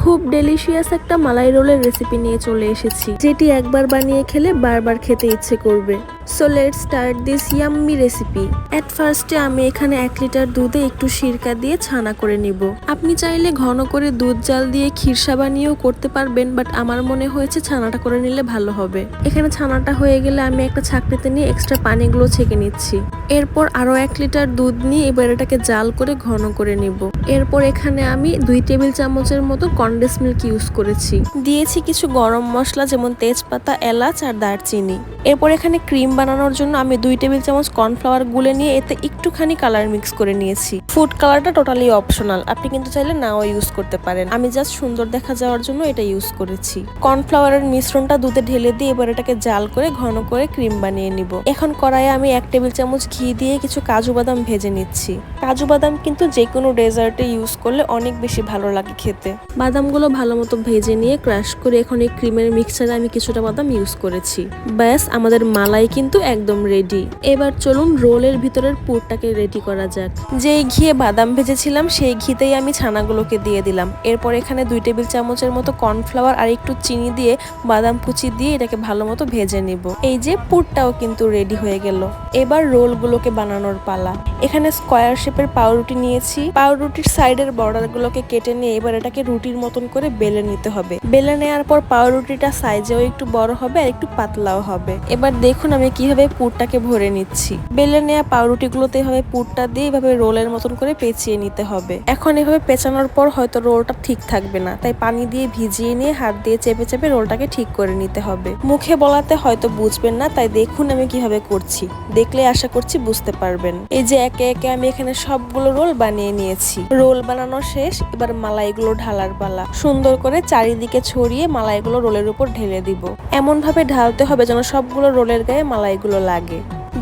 খুব ডেলিশিয়াস একটা মালাই রোলের রেসিপি নিয়ে চলে এসেছি, যেটি একবার বানিয়ে খেলে বারবার খেতে ইচ্ছে করবে। So let's start this yummy recipe. At ফার্স্টে আমি এখানে 1 লিটার দুধে একটু সিরকা দিয়ে ছানা করে নিব। আপনি চাইলে ঘন করে দুধ জাল দিয়ে ক্ষীরসা বানিয়েও করতে পারবেন, বাট আমার মনে হয়েছে ছানাটা করে নিলে ভালো হবে। এখানে ছানাটা হয়ে গেলে আমি একটা ছাঁকনিতে নিয়ে এক্সট্রা পানিগুলো ছেঁকে নিচ্ছি। এরপর আরো 1 লিটার দুধ নিয়ে এবার এটাকে জাল করে ঘন করে নিব। এরপর এখানে আমি 2 টেবিল চামচের মতো কনডেন্স মিল্ক ইউজ করেছি। দিয়েছি কিছু গরম মশলা যেমন তেজপাতা, এলাচ আর দারচিনি। এরপর এখানে ক্রিম বানানোর জন্য আমি 2 টেবিল চামচ কর্নফ্লাওয়ার গুলে নিয়ে এতে একটুখানি কালার মিক্স করে নিয়েছি। ফুড কালারটা টোটালি অপশনাল, আপনি কিন্তু চাইলে নাও ইউজ করতে পারেন। আমি জাস্ট সুন্দর দেখা যাওয়ার জন্য এটা ইউজ করেছি। কর্নফ্লাওয়ারের মিশ্রণটা দুধে ঢেলে দিয়ে এবার এটাকে জাল করে ঘন করে ক্রিম বানিয়ে নিব। এখন কড়াইয়ে আমি 1 টেবিল চামচ ঘি দিয়ে কিছু কাজু বাদাম ভেজে নিচ্ছি। কাজু বাদাম কিন্তু যে কোনো ডেজার্টে ইউজ করলে অনেক বেশি ভালো লাগে খেতে। বাদামগুলো ভালো মতো ভেজে নিয়ে ক্রাশ করে এখন এই ক্রিমের মিক্সচারে আমি কিছুটা বাদাম ইউজ করেছি। ব্যাস, আমাদের মালাই কিন্তু একদম রেডি। এবার চলুন রোলের ভিতরের পুরটাকে রেডি করা যাক। যেই ঘিয়ে বাদাম ভেজেছিলাম সেই ঘিতেই আমি ছানাগুলোকে দিয়ে দিলাম। এরপর এখানে 2 টেবিল চামচের মতো কর্নফ্লাওয়ার আর একটু চিনি দিয়ে বাদাম কুচি দিয়ে এটাকে ভালো মতো ভেজে নিব। এই যে পুরটাও কিন্তু রেডি হয়ে গেল। এবার রোলগুলোকে বানানোর পালা। এখানে স্কোয়ার শেপের পাউরুটি নিয়েছি। পাউরুটির সাইডের বর্ডার গুলোকে কেটে নিয়ে এবার এটাকে রুটির মতন করে বেলে নিতে হবে। বেলে নেওয়ার পর পাউরুটিটা সাইজেও একটু বড় হবে আর একটু পাতলাও হবে। এবার দেখুন আমি কিভাবে পুরটাকে ভরে নিচ্ছি। বেলে নেওয়া পাউরুটিগুলোতে এভাবে পুরটা দিয়ে এভাবে রোলের মতন করে পেঁচিয়ে নিতে হবে। এখন এভাবে পেঁচানোর পর হয়তো রোলটা ঠিক থাকবে না, তাই পানি দিয়ে ভিজিয়ে নিয়ে হাত দিয়ে চেপে চেপে রোলটাকে ঠিক করে নিতে হবে। মুখে বলাতে হয়তো বুঝবেন না, তাই দেখুন আমি কিভাবে করছি। দেখলে আশা করছি বুঝতে পারবেন। এই যে একে একে আমি এখানে সবগুলো রোল বানিয়ে নিয়েছি। রোল বানানো শেষ, এবার মালাইগুলো ঢালার পালা। সুন্দর করে চারিদিকে ছড়িয়ে মালাইগুলো রোলের উপর ঢেলে দিব। এমন ভাবে ঢালতে হবে যেন সবগুলো রোলের গায়ে মালাইগুলো লাগে।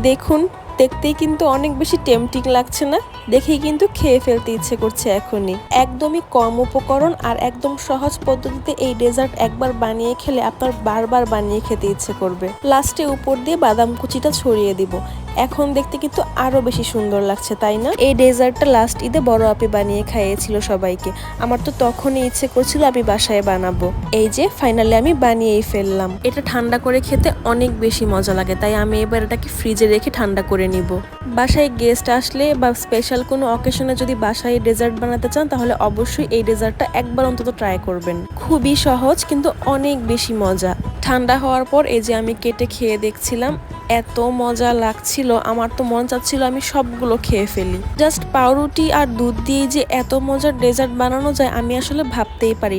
দেখুন, দেখতেই কিন্তু অনেক বেশি টেম্পটিং লাগছে না? দেখেই কিন্তু খেয়ে ফেলতে ইচ্ছে করছে এখনই। একদমই কম উপকরণ আর একদম সহজ পদ্ধতিতে এই ডেজার্ট একবার বানিয়ে খেলে আপনার বারবার বানিয়ে খেতে ইচ্ছে করবে। লাস্টে উপর দিয়ে বাদাম কুচিটা ছড়িয়ে দিব। এখন দেখতে কিন্তু আরো বেশি সুন্দর লাগছে, তাই না? এই ডেজার্টটা লাস্ট ঈদে বড় আপি বানিয়ে খাইয়েছিল সবাইকে। আমার তো তখনই ইচ্ছে করছিল আমি বাসায় বানাবো। এই যে ফাইনালি আমি বানিয়েই ফেললাম। এটা ঠান্ডা করে খেতে অনেক বেশি মজা লাগে, তাই আমি এবার এটাকে ফ্রিজে রেখে ঠান্ডা করে নিব। বাসায় গেস্ট আসলে বা স্পেশাল কোনো অকেশনে যদি বাসায় ডেজার্ট বানাতে চান তাহলে অবশ্যই এই ডেজার্টটা একবার অন্তত ট্রাই করবেন। খুবই সহজ কিন্তু অনেক বেশি মজা। ঠান্ডা হওয়ার পর এই যে আমি কেটে খেয়ে দেখছিলাম, এত মজা লাগছিল, আমার তো মন চাচ্ছিল আমি সবগুলো খেয়ে ফেলি। জাস্ট পাউরুটি আর দুধ দিয়ে যে এত মজার ডেজার্ট বানানো যায় আমি আসলে ভাবতেই পারি।